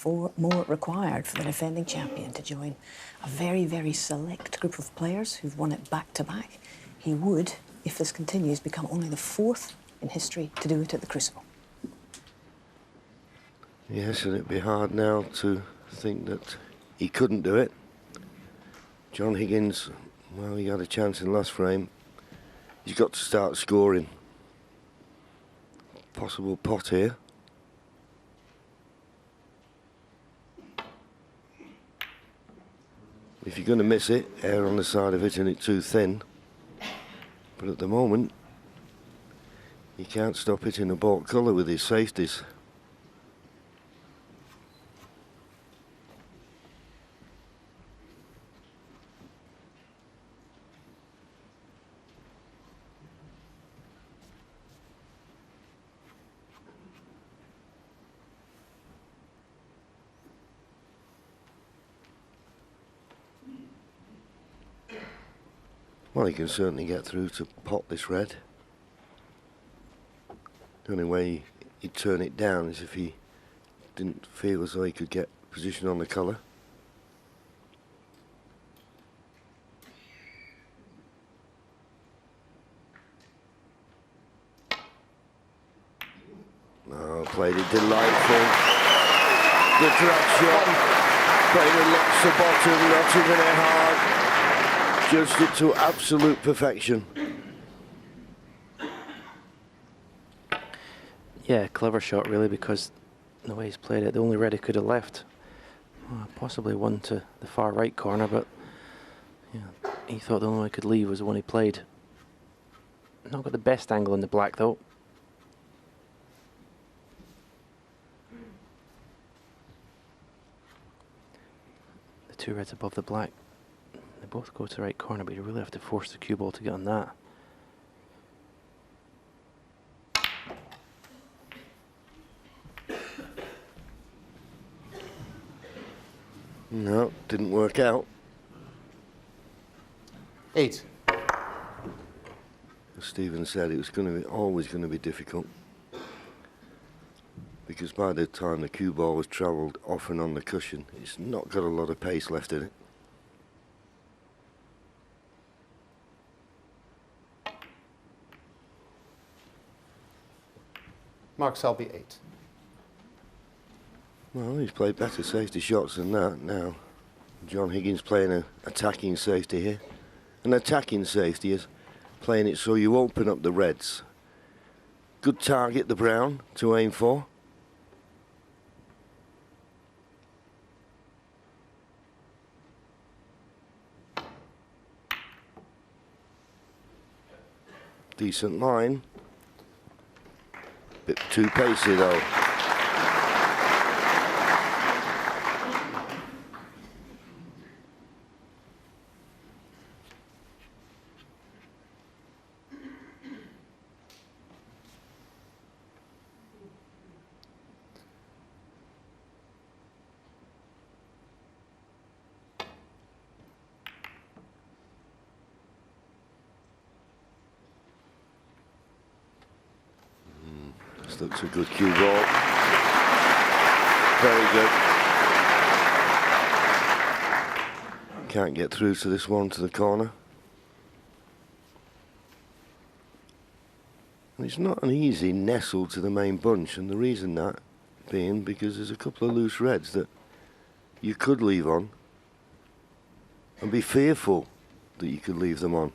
more required for the defending champion to join a very, very select group of players who've won it back-to-back. He would, if this continues, become only the 4th in history to do it at the Crucible. Yes, and it'd be hard now to think that he couldn't do it. John Higgins, well, he had a chance in the last frame. He's got to start scoring. Possible pot here. If you're going to miss it, err on the side of hitting it too thin. But at the moment, he can't stop hitting a baulk colour with his safeties. Well, he can certainly get through to pot this red. The only way he'd turn it down is if he didn't feel as though he could get position on the colour. Oh, played it delightful. The drag shot. Played it lots of bottom, not even a hard. Judged it to absolute perfection. Yeah, clever shot really, because the way he's played it, the only red he could have left, possibly one to the far right corner, but yeah, he thought the only one he could leave was the one he played. Not got the best angle in the black though. The 2 reds above the black. They both go to the right corner, but you really have to force the cue ball to get on that. No, didn't work out. 8. As Stephen said, it was always going to be difficult. Because by the time the cue ball was travelled off and on the cushion, it's not got a lot of pace left in it. Mark Selby, 8. Well, he's played better safety shots than that now. John Higgins playing an attacking safety here. An attacking safety is playing it so you open up the reds. Good target, the brown, to aim for. Decent line. Bit too pacey though. This looks a good cue ball. Very good. Can't get through to this one to the corner. And it's not an easy nestle to the main bunch, and the reason that being because there's a couple of loose reds that you could leave on and be fearful that you could leave them on.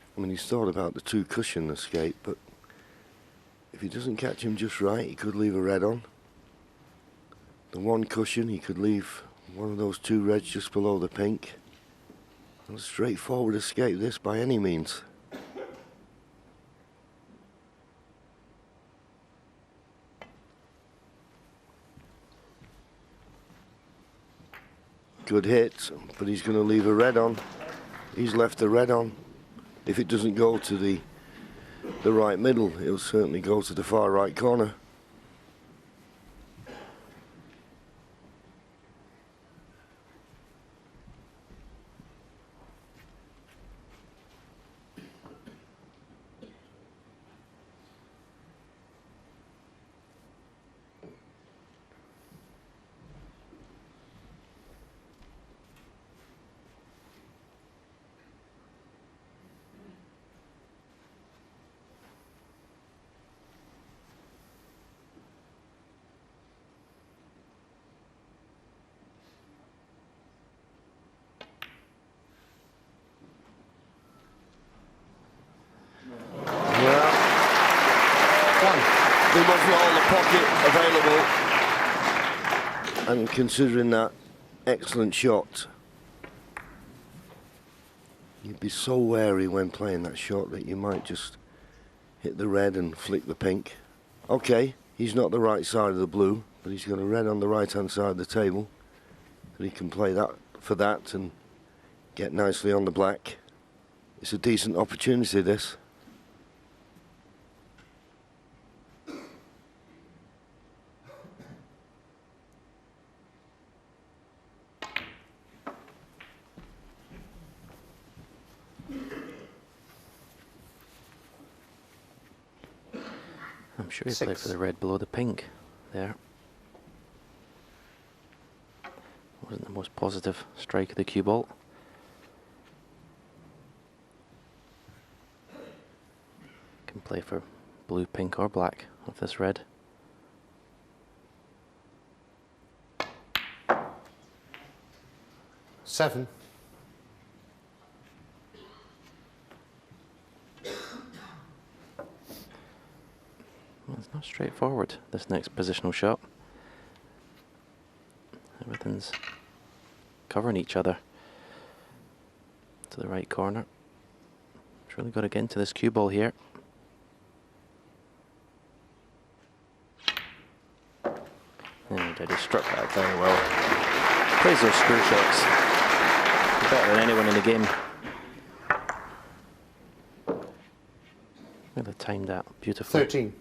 I mean, he's thought about the 2 cushion escape, but if he doesn't catch him just right, he could leave a red on. The 1 cushion, he could leave one of those 2 reds just below the pink. Not a straightforward escape this by any means. Good hit, but he's going to leave a red on. He's left the red on. If it doesn't go to the right middle, it'll certainly go to the far right corner. pocket available. And considering that excellent shot, you'd be so wary when playing that shot that you might just hit the red and flick the pink. Okay, he's not the right side of the blue, but he's got a red on the right-hand side of the table. And he can play that for that and get nicely on the black. It's a decent opportunity, this. I'm sure he played for the red below the pink there. Wasn't the most positive strike of the cue ball. Can play for blue, pink or black with this red. Seven. Well, it's not straightforward, this next positional shot. Everything's covering each other to the right corner. It's really got to get into this cue ball here. And he did. He struck that very well. Plays those screw shots better than anyone in the game. Really timed that beautifully. 13.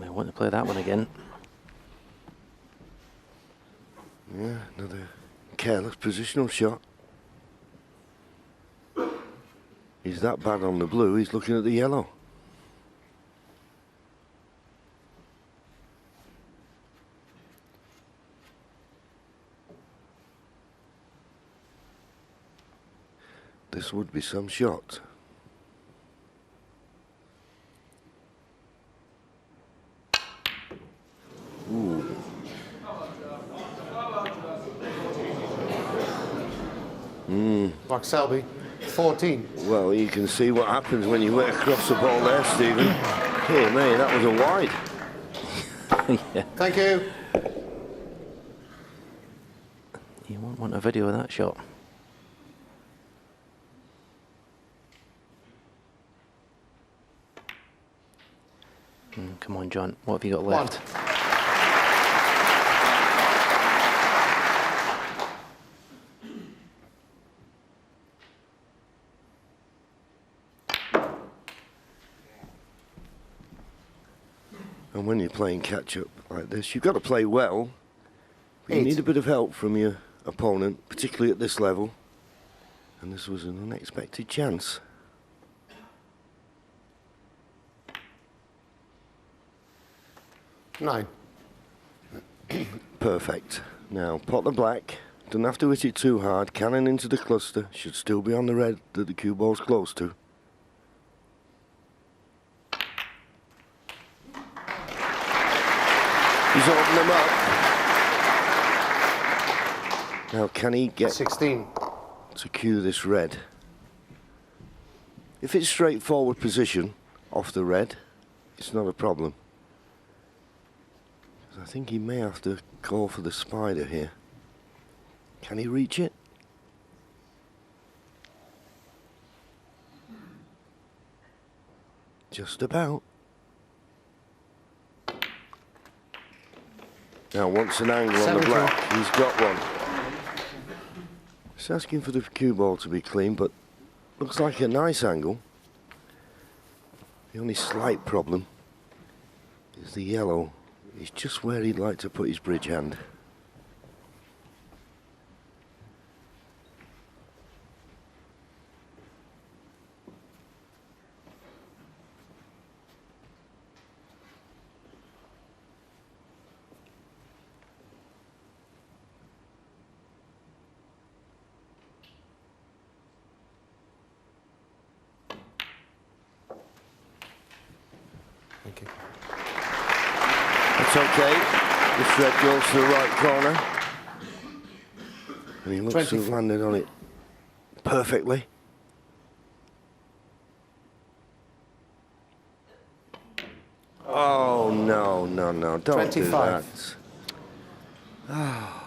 I want to play that one again. Yeah, another careless positional shot. He's that bad on the blue, he's looking at the yellow. This would be some shot. Ooh. Like Selby, 14. Well, you can see what happens when you work across the ball there, Stephen. Here, me, that was a wide. Yeah. Thank you. You won't want a video of that shot. Come on, John. What have you got left? And when you're playing catch-up like this, you've got to play well. But you need a bit of help from your opponent, particularly at this level. And this was an unexpected chance. Nine. Perfect. Now, pot the black. Don't have to hit it too hard. Cannon into the cluster. Should still be on the red that the cue ball's close to. He's opened them up. Now, can he get 16. to cue this red? If it's straightforward position off the red, it's not a problem. I think he may have to call for the spider here. Can he reach it? Just about. Now wants an angle on the black. He's got one. Just asking for the cue ball to be clean, but looks like a nice angle. The only slight problem is the yellow. It's just where he'd like to put his bridge hand. Thank you. It's okay. This red goes to the right corner. And he looks to 24. have landed on it perfectly. Oh, no, no, no, don't 25. do that. Oh,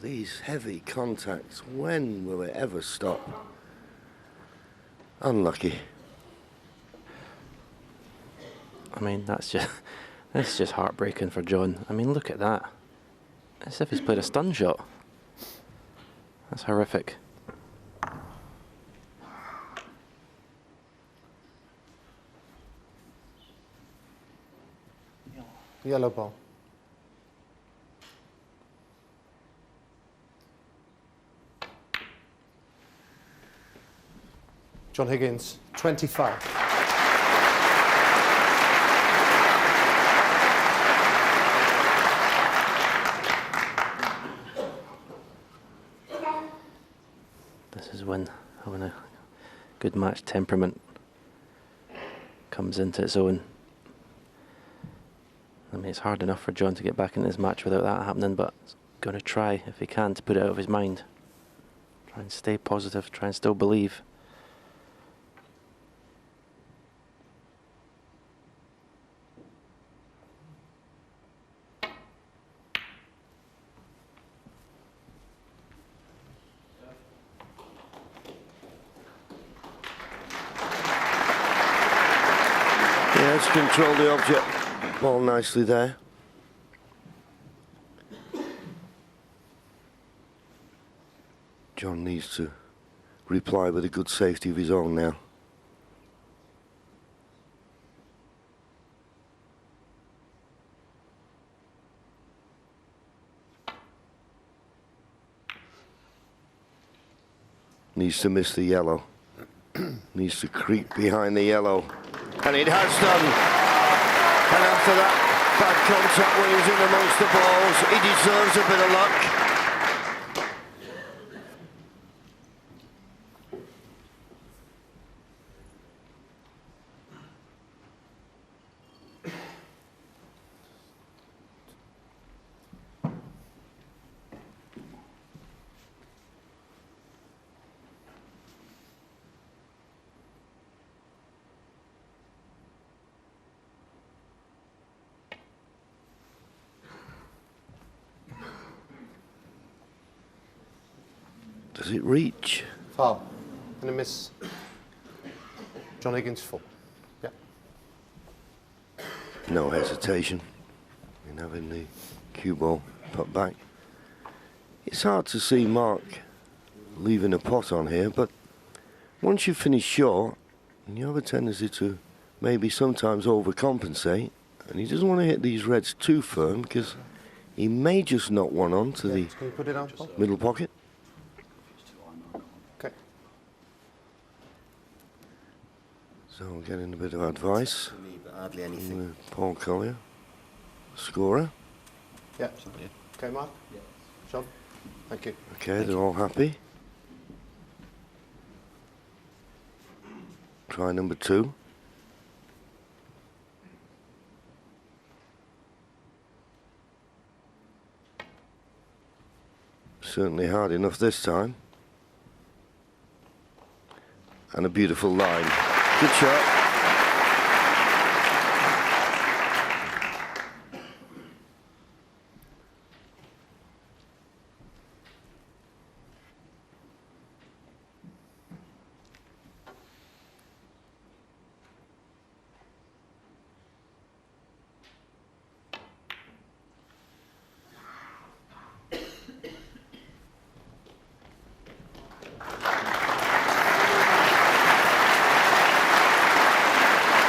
these heavy contacts, when will it ever stop? Unlucky. I mean, that's just heartbreaking for John. I mean, look at that. As if he's played a stun shot. That's horrific. Yellow ball. John Higgins, 25. This is when having a good match temperament comes into its own. I mean, it's hard enough for John to get back in this match without that happening, but he's going to try, if he can, to put it out of his mind. Try and stay positive, try and still believe. Yeah, let's control the object. Ball nicely there. John needs to reply with a good safety of his own now. Needs to miss the yellow. Needs to creep behind the yellow. And it has done. And after that bad contact when he was in amongst the balls, he deserves a bit of luck. Does it reach? Foul. And a miss. John Higgins, full. Yeah. No hesitation in having the cue ball put back. It's hard to see Mark leaving a pot on here, but once you finish short, you have a tendency to maybe sometimes overcompensate, and he doesn't want to hit these reds too firm because he may just knock one on to the Can you put it on, Paul? middle pocket. Okay. So we're getting a bit of advice Hardly from anything. Paul Collier, scorer. Yeah. Okay, Mark? Yeah. John? Thank you. Okay, they're all happy. Try number 2. Certainly hard enough this time. And a beautiful line. Good shot.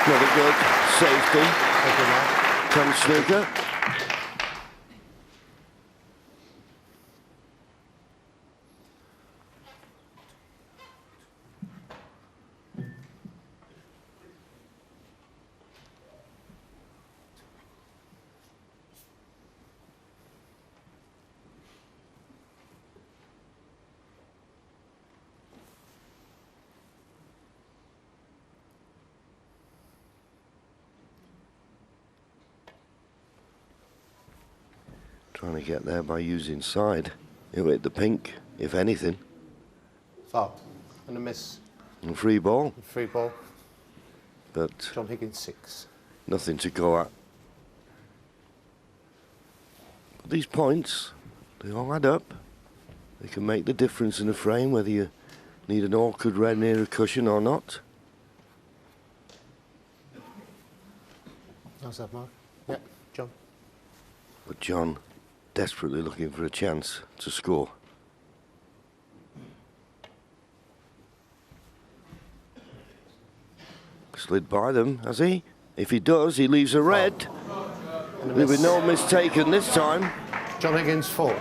Another good safety. Thank you, Mark. Comes snooker. Trying to get there by using side. He'll hit the pink, if anything. Foul. And a miss. And free ball. Free ball. But John Higgins 6. nothing to go at. But these points, they all add up. They can make the difference in a frame, whether you need an awkward red near a cushion or not. How's that, Mark? Yeah, John. But John, desperately looking for a chance to score. Slid by them, has he? If he does, he leaves a red. There'll be no mistaken this time. John Higgins 4.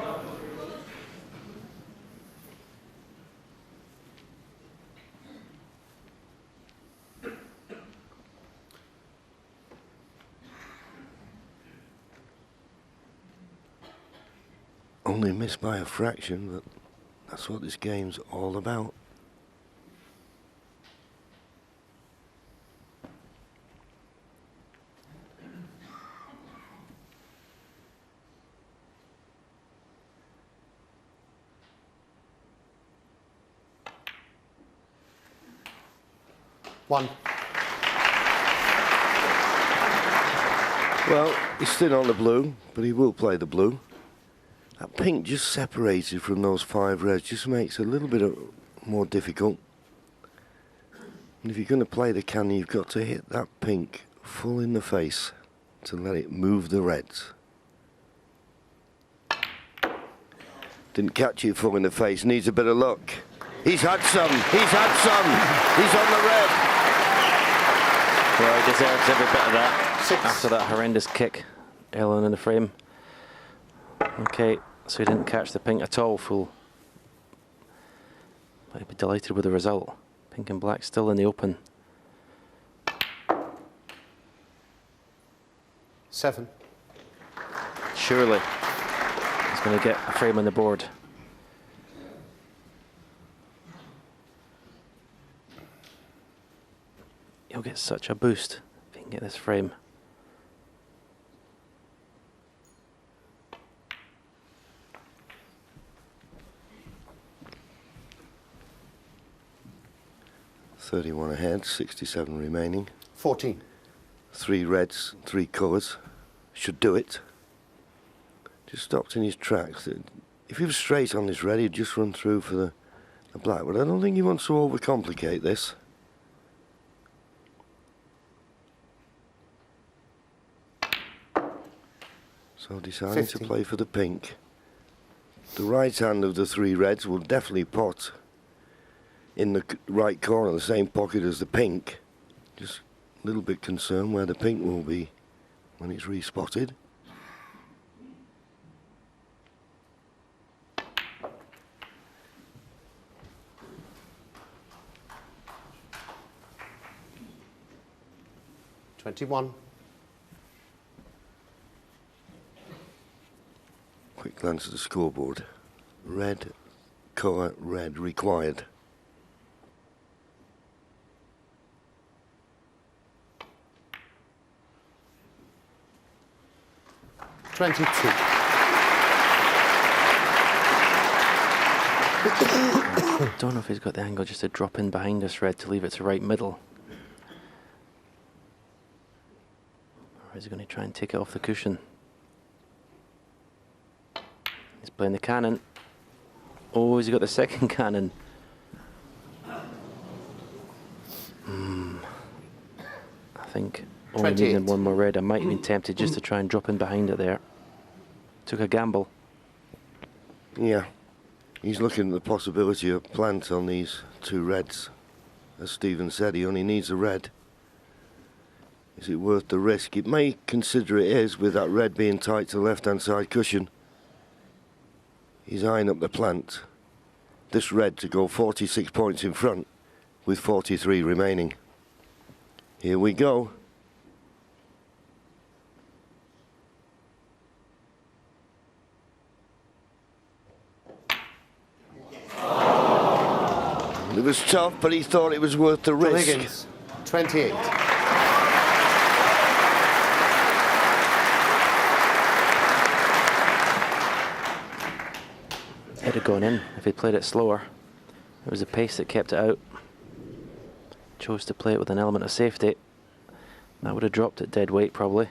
Only missed by a fraction, but that's what this game's all about. One. Well, he's still on the blue, but he will play the blue. That pink just separated from those 5 reds just makes it a little bit more difficult. And if you're going to play the can, you've got to hit that pink full in the face to let it move the reds. Didn't catch it full in the face, needs a bit of luck. He's had some, he's had some, he's on the red. Well, he deserves every bit of that 6. after that horrendous kick early on in the frame. Okay, so he didn't catch the pink at all full. But he'd be delighted with the result. Pink and black still in the open. 7. Surely he's going to get a frame on the board. He'll get such a boost if he can get this frame. .31 ahead, 67 remaining. 14. 3 reds, 3 colours. Should do it. Just stopped in his tracks. If he was straight on this red, he'd just run through for the black. But I don't think he wants to overcomplicate this. So deciding 50. to play for the pink. The right hand of the 3 reds will definitely pot in the right corner, the same pocket as the pink. Just a little bit concerned where the pink will be when it's respotted. .21. Quick glance at the scoreboard. Red, colour, red required. .22. I don't know if he's got the angle just to drop in behind this red to leave it to right middle. Or is he going to try and take it off the cushion? He's playing the cannon. Oh, has he got the second cannon? I think only 28. needing one more red. I might have been tempted just to try and drop in behind it there. Took a gamble. Yeah, he's looking at the possibility of plant on these 2 reds. As Stephen said, he only needs a red. Is it worth the risk? It may consider it is, with that red being tight to the left-hand side cushion. He's eyeing up the plant. This red to go 46 points in front with 43 remaining. Here we go. It was tough, but he thought it was worth the John risk. Higgins 28. It'd have gone in if he'd played it slower. It was the pace that kept it out. Chose to play it with an element of safety. That would have dropped it dead weight probably.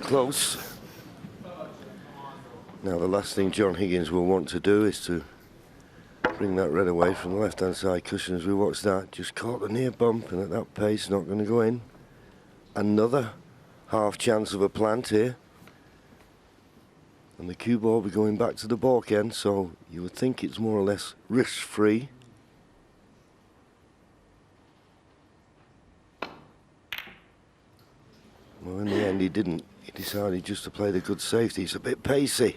Close. Now the last thing John Higgins will want to do is to bring that red away from the left-hand side cushion as we watch that. Just caught the near bump, and at that pace, not going to go in. Another half chance of a plant here. And the cue ball will be going back to the balk end, so you would think it's more or less risk-free. Well, in the end, he didn't. He decided just to play the good safety. He's a bit pacey.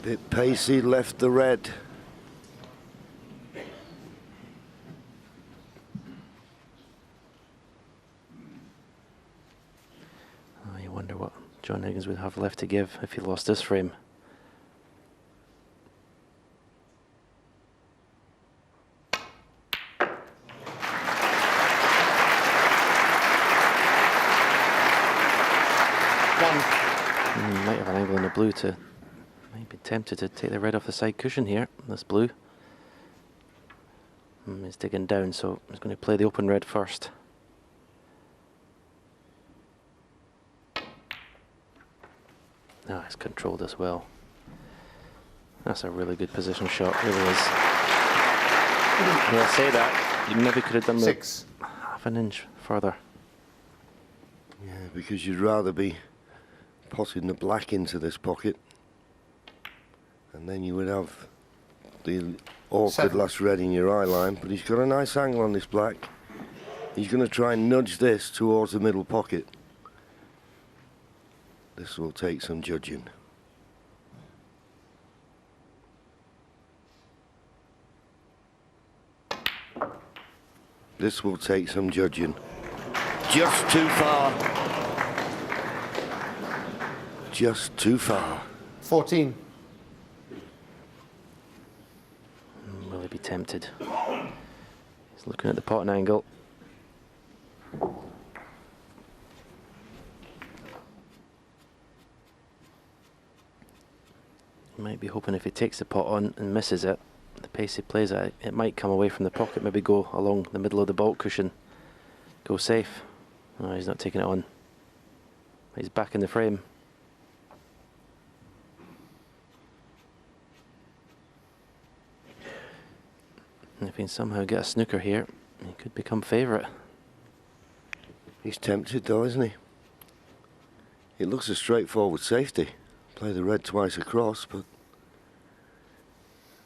Bit pacey, left the red. Oh, you wonder what John Higgins would have left to give if he lost this frame. Might have an angle in the blue to, might be tempted to take the red off the side cushion here, this blue. He's digging down, so he's going to play the open red first. Ah, he's controlled as well. That's a really good position shot, really is. When I say that, you maybe could have done Six. half an inch further. Yeah, because you'd rather be potting the black into this pocket, and then you would have the awkward Seven. last red in your eye line. But he's got a nice angle on this black. He's going to try and nudge this towards the middle pocket. This will take some judging. This will take some judging. Just too far. Just too far. 14. Will he be tempted? He's looking at the potting angle. He might be hoping if he takes the pot on and misses it, the pace he plays at, it might come away from the pocket, maybe go along the middle of the baulk cushion. Go safe. No, he's not taking it on. He's back in the frame. And if he can somehow get a snooker here, he could become favourite. He's tempted though, isn't he? It looks a straightforward safety. Play the red twice across, but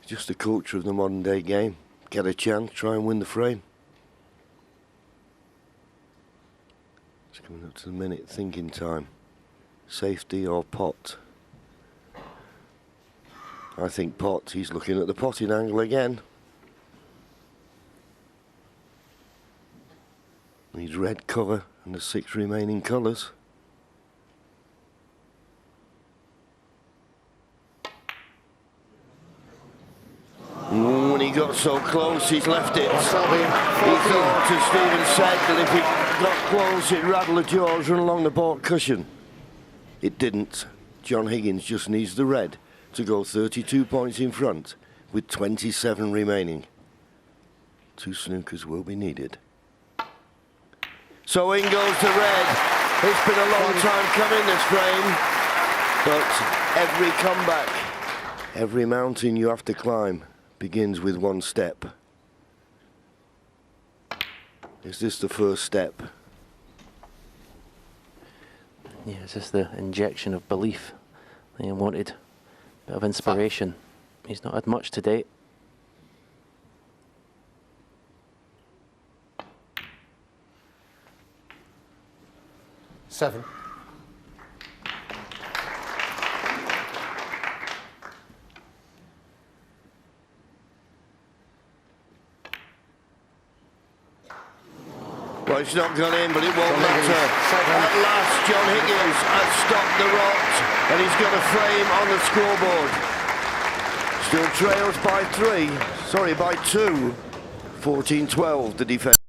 it's just the culture of the modern day game. Get a chance, try and win the frame. It's coming up to the minute thinking time. Safety or pot? I think pot. He's looking at the potting angle again. Needs red cover and the 6 remaining colours. When he got so close, he's left it. Selby, He thought, as Stephen said, that if he got close, it'd rattle the jaws, run along the baulk cushion. It didn't. John Higgins just needs the red to go 32 points in front with 27 remaining. 2 snookers will be needed. So in goes the red. It's been a long time coming, this frame. But every comeback, every mountain you have to climb begins with one step. Is this the first step? Yeah, it's just the injection of belief that he wanted. A bit of inspiration. He's not had much to date. 7. Well, it's not gone in, but it won't John matter. Higgins, 7. At last, John Higgins has stopped the rot, and he's got a frame on the scoreboard. Still trails by 3, sorry, by 2. 14-12, the defence.